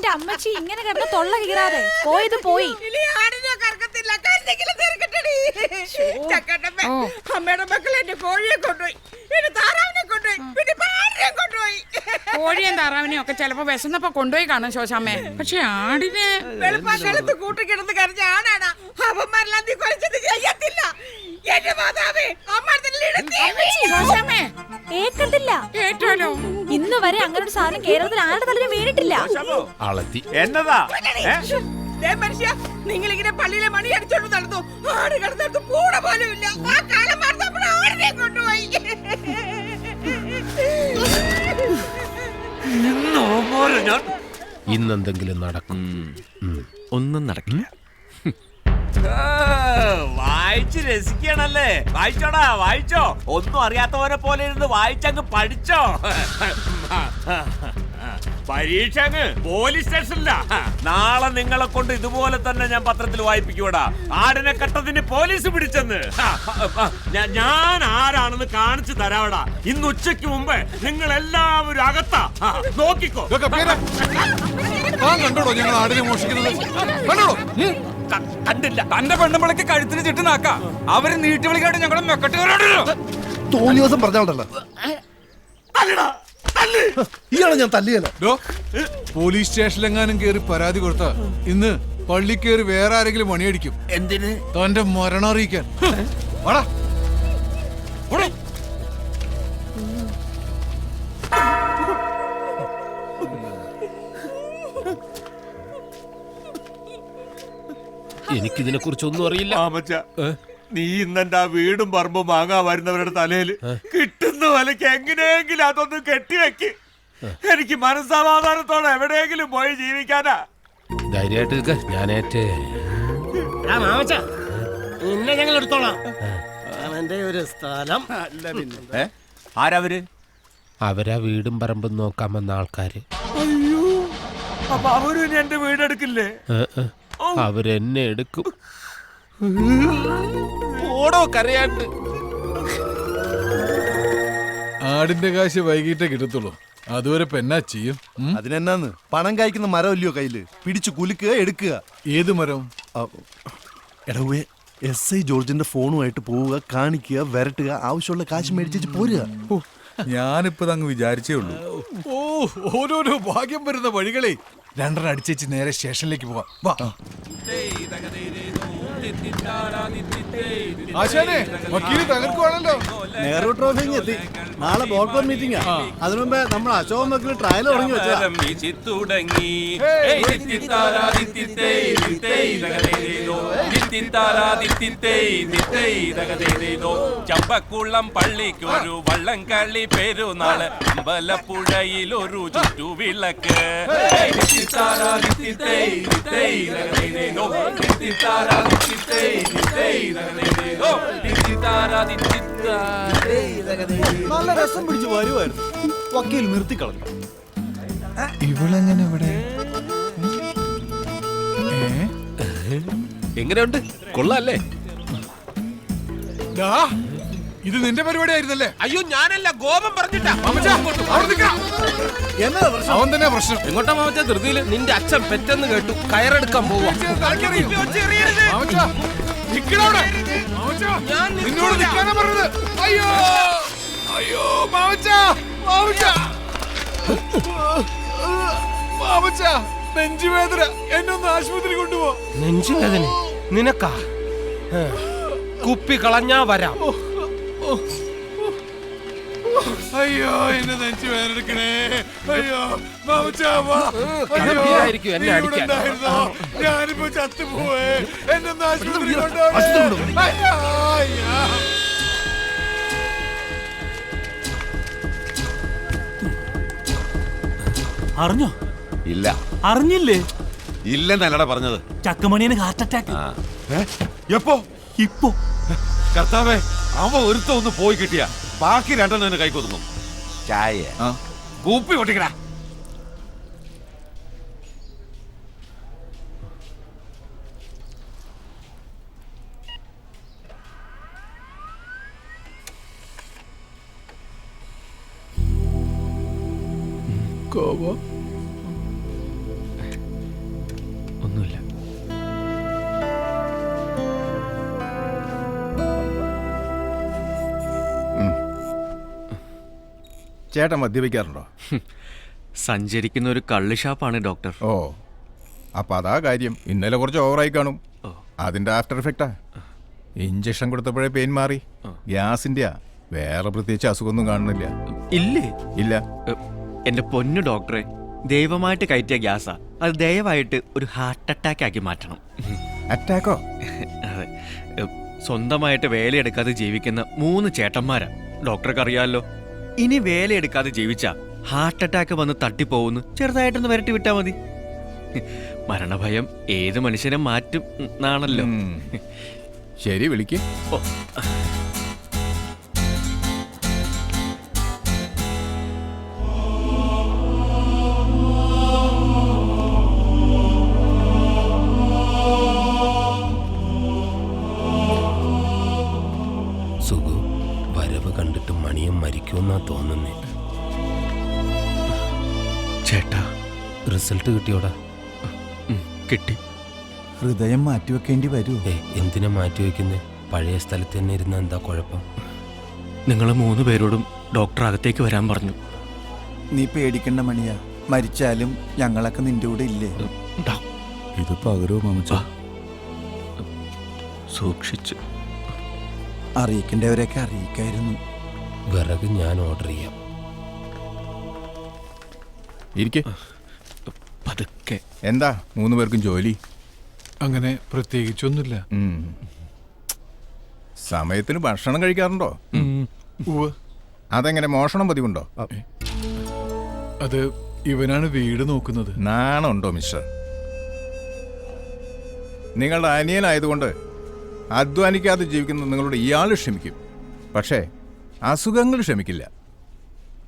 എന്റെ അമ്മച്ചി ഇങ്ങനെ കിടന്ന് തൊള്ള കീറാതെ പോയത് പോയി. അമ്മയുടെ മക്കൾ എന്റെ കോഴിയെ കൊണ്ടുപോയി, എന്റെ താറാവിനെ കൊണ്ടുപോയി, പിന്നെ പാടിനെ കൊണ്ടുപോയി. കോഴിയും താറാവിനെയും ഒക്കെ ചിലപ്പോ വിശന്നപ്പോ കൊണ്ടുപോയി കാണും ശോശാമ്മേ. പക്ഷെ ആടിനെ വെളുപ്പാക്കാലത്ത് കൂട്ടിക്കിടന്ന് കരഞ്ഞ ആടാണ് അവന്മാരെല്ലാം നീ കൊലച്ചത് ചെയ്യത്തില്ല. എന്റെ മാതാവേ, ഏക്കത്തില്ല. കേട്ടോലോ, ഇന്ന് വരെ അങ്ങനെ ഒരു സാധനം കേരളത്തിൽ ആരുടെ തലയിൽ വീണിട്ടില്ല. എന്നതാ മനുഷ്യ, നിങ്ങളിങ്ങനെ പള്ളിയിലെ മണി അടിച്ചോണ്ട് നടന്നു. ആട് കിടന്നിടത്ത് പൂട പോലും ഇല്ല. ആ കാലം മാറുന്നപ്പോൾ ആടിനെ കൊണ്ടുപോയി. ഇന്നെന്തെങ്കിലും നടക്കും. ഒന്നും നടക്കില്ല. വായിച്ച് രസിക്കണല്ലേ? വായിച്ചോടാ, വായിച്ചോ. ഒന്നും അറിയാത്തവരെ പോലെ ഇരുന്ന് വായിച്ചങ്ങ് പഠിച്ചോ. പരീക്ഷ അങ്ങ് പോലീസ് സ്റ്റേഷനില്ല. നാളെ നിങ്ങളെ കൊണ്ട് ഇതുപോലെ തന്നെ ഞാൻ പത്രത്തിൽ വായിപ്പിക്കൂടാ. ആടിനെ കട്ടതിന് പോലീസ് പിടിച്ചെന്ന്. ഞാൻ ആരാണെന്ന് കാണിച്ചു തരാവടാ. ഇന്ന് ഉച്ചയ്ക്ക് മുമ്പ് നിങ്ങൾ എല്ലാവരും അകത്താ. നോക്കിക്കോ. കണ്ടോടോ ഞങ്ങൾ ആടിനെ മോഷിക്കുന്നത്? കണ്ടോടോ? കണ്ടില്ല. തന്റെ പെണ്ണുമ്പളക്ക് കഴുത്തിന് ചുറ്റുനാക്ക. അവര് നീട്ടി വിളിക്കാണ്ട് ഞങ്ങളെ മെക്കെട്ടുകാരോടല്ലോ. തോന്നി ദിവസം പറഞ്ഞോണ്ടല്ലോ ഇയാളെ ഞാൻ തല്ലിയല്ലോ. പോലീസ് സ്റ്റേഷനിലെങ്ങാനും കേറി പരാതി കൊടുത്ത ഇന്ന് പള്ളി കേറി വേറെ ആരെങ്കിലും പണിയടിക്കും. എന്തിന്? തന്റെ മരണം അറിയിക്കാൻ. എനിക്കിതിനെ കുറിച്ചൊന്നും അറിയില്ല. നീ ഇന്നെന്റെ ആ വീടും പറമ്പും വാങ്ങാൻ വരുന്നവരുടെ തലയിൽ കിട്ടുന്ന വിലക്ക് എങ്ങനെയെങ്കിലും അതൊന്നും കെട്ടിവെക്ക്. എനിക്ക് മനസ്സമാധാനത്തോടെ എവിടെയെങ്കിലും പോയി ജീവിക്കാനാ. ധൈര്യമായിട്ട് ഞാനേറ്റ് ഞങ്ങൾ എടുത്തോളാം. അവന്റെ ഒരു സ്ഥലം. ആരവര്? അവരാ വീടും പറമ്പും നോക്കാൻ വന്ന ആൾക്കാര്. അയ്യോ, അപ്പൊ അവരും എന്റെ വീടെടുക്കില്ലേ? അവരെന്നെ എടുക്കും. ഓടോ കരയാണ്ട്. ആടിന്റെ കാശ് വൈകിട്ടേ കിട്ടത്തുള്ളൂ. അതുവരെ പെന്നാ ചെയ്യും. അതിനെന്നാന്ന് പണം കായ്ക്കുന്ന മരം ഇല്ലയോ കയ്യില്? പിടിച്ചു കുലുക്കുക, എടുക്കുക. ഏത് മരം? എടവേ SI ജോർജിന്റെ ഫോണുമായിട്ട് പോവുക, കാണിക്കുക, വരട്ടുക, ആവശ്യമുള്ള കാശ് മേടിച്ചു പോരുക. ഞാനിപ്പോ അങ്ങ് വിചാരിച്ചേ ഉള്ളൂ. ഓരോരോ ഭാഗ്യം വരുന്ന വഴികളെ. രണ്ടെണ്ണം അടിച്ചേച്ച് നേരെ സ്റ്റേഷനിലേക്ക് പോവാം. വാ. ആശാനെ, വക്കീല് തകർക്കുവാണല്ലോ. നെഹ്റു ട്രോഫി എത്തി. നാളെ ബോർഡ് മീറ്റിംഗ്. അതിനു മുമ്പേ നമ്മൾ അശോകൻ വക്കീൽ ട്രയൽ തുടങ്ങി വെച്ചാ. ചമ്പക്കുളം പള്ളിക്കൊരു വള്ളംകളി പെരുന്നാള്, അമ്പലപ്പുഴയിലൊരു ചുറ്റുവിളക്ക്. നല്ല രസം പിടിച്ച് വരുമായിരുന്നു. വക്കീൽ നിർത്തിക്കളഞ്ഞു. ഇവളെങ്ങനെ ഇവിടെ? എങ്ങനെയുണ്ട്? കൊള്ളാല്ലേ? ഇത് നിന്റെ പരിപാടി ആയിരുന്നല്ലേ? അയ്യോ, ഞാനല്ല, ഗോപം പറഞ്ഞിട്ടാ. അവൻ തന്നെ പ്രശ്നം. എങ്ങോട്ടാ മാമച്ച? ധൃതിയില് നിന്റെ അച്ഛൻ പെറ്റെന്ന് കേട്ടു. കയറെടുക്കാൻ പോവാ. നിന്നോട് നിൽക്കാനാ പറഞ്ഞത്. അയ്യോ അയ്യോ മാമച്ച, മാമച്ച, മാമച്ച, നെഞ്ചുവേദന. എന്നെ ഒന്ന് ആശുപത്രി കൊണ്ടുപോ. നെഞ്ചുവേദന നിനക്കാ? കുപ്പി കളഞ്ഞാ വരാം. അയ്യോ, എന്നെ നെഞ്ചു വേദനിക്കണേ. അയ്യോ കടമ്പിയായിരിക്കും എന്നെ അടിക്കാൻ. ഞാനിപ്പോ ചത്തുപോയേ. എന്നെ ഒന്ന് ആശുപത്രി കൊണ്ടുപോകണം. അറിഞ്ഞോ? ഇല്ല. അറിഞ്ഞില്ലേ? ഇല്ലെന്നല്ലടാ പറഞ്ഞത്. ചക്കമണിയന് ഹാർട്ട് അറ്റാക്ക്. എപ്പോ? ഇപ്പോ. കർത്താവേ, അവ ഒരുത്ത ഒന്ന് പോയി കിട്ടിയ ബാക്കി രണ്ടെണ്ണം കൈക്കൊതുങ്ങും. ചായ കൂപ്പി പൊട്ടിക്കടാ. ചേട്ടൻ മദ്യപിക്കാറുണ്ടോ? സഞ്ചരിക്കുന്ന ഒരു കള്ള് ഷാപ്പാണ് ഡോക്ടർ. ഓ, അപ്പൊ അതാ കാര്യം. ഇന്നലെ കുറച്ച് ഓവറായി കാണും. അതിന്റെ ആഫ്റ്റർ എഫക്റ്റാ. ഇഞ്ചക്ഷൻ കൊടുത്തപ്പോഴേ പെയിൻ മാറി. ഗ്യാസിന്റെയാ, വേറെ പ്രത്യേകിച്ച് അസുഖമൊന്നും കാണുന്നില്ല. ഇല്ലേ? ഇല്ല. എന്റെ പൊന്നു ഡോക്ടറെ, ദൈവമായിട്ട് കയറ്റിയ ഗ്യാസാ. അത് ദയവായിട്ട് ഒരു ഹാർട്ട് അറ്റാക്ക് ആക്കി മാറ്റണം. അറ്റാക്കോ? അതെ. സ്വന്തമായിട്ട് വേലയെടുക്കാതെ ജീവിക്കുന്ന 3 ചേട്ടന്മാരാ. ഡോക്ടർക്ക് അറിയാമല്ലോ. ഇനി വേലയെടുക്കാതെ ജീവിച്ചാ ഹാർട്ട് അറ്റാക്ക് വന്ന് തട്ടിപ്പോവുന്നു. ചെറുതായിട്ടൊന്ന് വരട്ടി വിട്ടാ മതി. മരണഭയം ഏത് മനുഷ്യനെ മാറ്റും എന്നാണല്ലോ. ശരി, വിളിക്ക്. ഓ, സുഖു, വരവ് കണ്ടിട്ട് മണിയും മരിക്കുമെന്നാ തോന്നുന്നേ. ചേട്ടാ, റിസൾട്ട് കിട്ടിയോടാ? കിട്ടി. ഹൃദയം മാറ്റിവെക്കേണ്ടി വരൂ. എന്തിനാ മാറ്റി വെക്കുന്നേ? പഴയ സ്ഥലത്ത് തന്നെ ഇരുന്ന എന്താ കുഴപ്പം? നിങ്ങൾ 3 പേരോടും ഡോക്ടർ അകത്തേക്ക് വരാൻ പറഞ്ഞു. നീ പേടിക്കണ്ട മണിയാ, മരിച്ചാലും ഞങ്ങളൊക്കെ നിന്റെ കൂടെ ഇല്ലേ? ഇത് പകരോ മാമച്ച? സൂക്ഷിച്ച്. അറിയിക്കേണ്ടവരെയൊക്കെ അറിയിക്കായിരുന്നു. വിറക് ഞാൻ ഓർഡർ ചെയ്യാം. ഇരിക്കെ. പതുക്കെ. എന്താ 3 പേർക്കും ജോലി? അങ്ങനെ പ്രത്യേകിച്ചൊന്നുമില്ല. സമയത്തിന് ഭക്ഷണം കഴിക്കാറുണ്ടോ? അതെങ്ങനെ, മോഷണം പതിവുണ്ടോ? അത് ഇവനാണ് വീട് നോക്കുന്നത്. നാണുണ്ടോ മിസ്റ്റർ? നിങ്ങളുടെ അനിയനായതുകൊണ്ട് അധ്വാനിക്കാതെ ജീവിക്കുന്ന നിങ്ങളോട് ഇയാൾ ക്ഷമിക്കും. പക്ഷേ അസുഖങ്ങൾ ക്ഷമിക്കില്ല.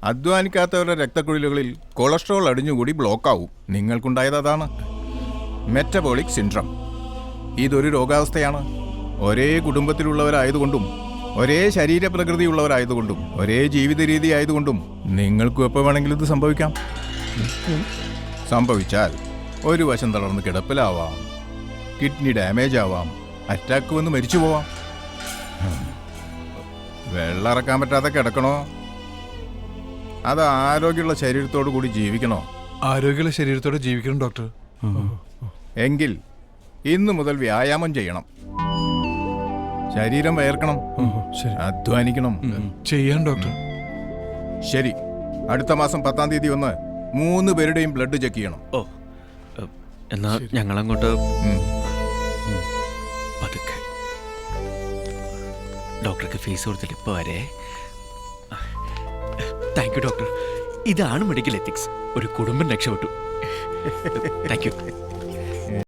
അധ്വാനിക്കാത്തവരുടെ രക്തക്കുഴലുകളിൽ കൊളസ്ട്രോൾ അടിഞ്ഞുകൂടി ബ്ലോക്കാവും. നിങ്ങൾക്കുണ്ടായത് അതാണ്, മെറ്റബോളിക് സിൻഡ്രം. ഇതൊരു രോഗാവസ്ഥയാണ്. ഒരേ കുടുംബത്തിലുള്ളവരായതുകൊണ്ടും ഒരേ ശരീരപ്രകൃതിയുള്ളവരായതുകൊണ്ടും ഒരേ ജീവിത രീതി ആയതുകൊണ്ടും നിങ്ങൾക്കും എപ്പോൾ വേണമെങ്കിലും ഇത് സംഭവിക്കാം. സംഭവിച്ചാൽ ഒരു വശം തളർന്ന് കിടപ്പിലാവാം, കിഡ്നി ഡാമേജ് ആവാം, അറ്റാക്ക് വന്ന് മരിച്ചു പോവാം. വെള്ളം ഇറക്കാൻ പറ്റാതെ കിടക്കണോ, അത് ആരോഗ്യമുള്ള ശരീരത്തോടു കൂടി ജീവിക്കണോ? ആരോഗ്യമുള്ള ശരീരത്തോടെ ജീവിക്കണം ഡോക്ടർ. എങ്കിൽ ഇന്നു മുതൽ വ്യായാമം ചെയ്യണം. ശരീരം വയർക്കണം, അധ്വാനിക്കണം. ചെയ്യാൻ ഡോക്ടർ. ശരി, അടുത്ത മാസം 10-ാം തീയതി വന്ന് 3 പേരുടെയും ബ്ലഡ് ചെക്ക് ചെയ്യണം. ഓ, എന്നാ ഞങ്ങളങ്ങോട്ട് പതുക്കെ. ഡോക്ടർക്ക് ഫീസ് കൊടുത്തിട്ട് ഇപ്പോൾ വരെ. Thank you doctor. ഇതാണ് മെഡിക്കൽ എത്തിക്സ്. ഒരു കുടുംബം രക്ഷപ്പെട്ടു. Thank you.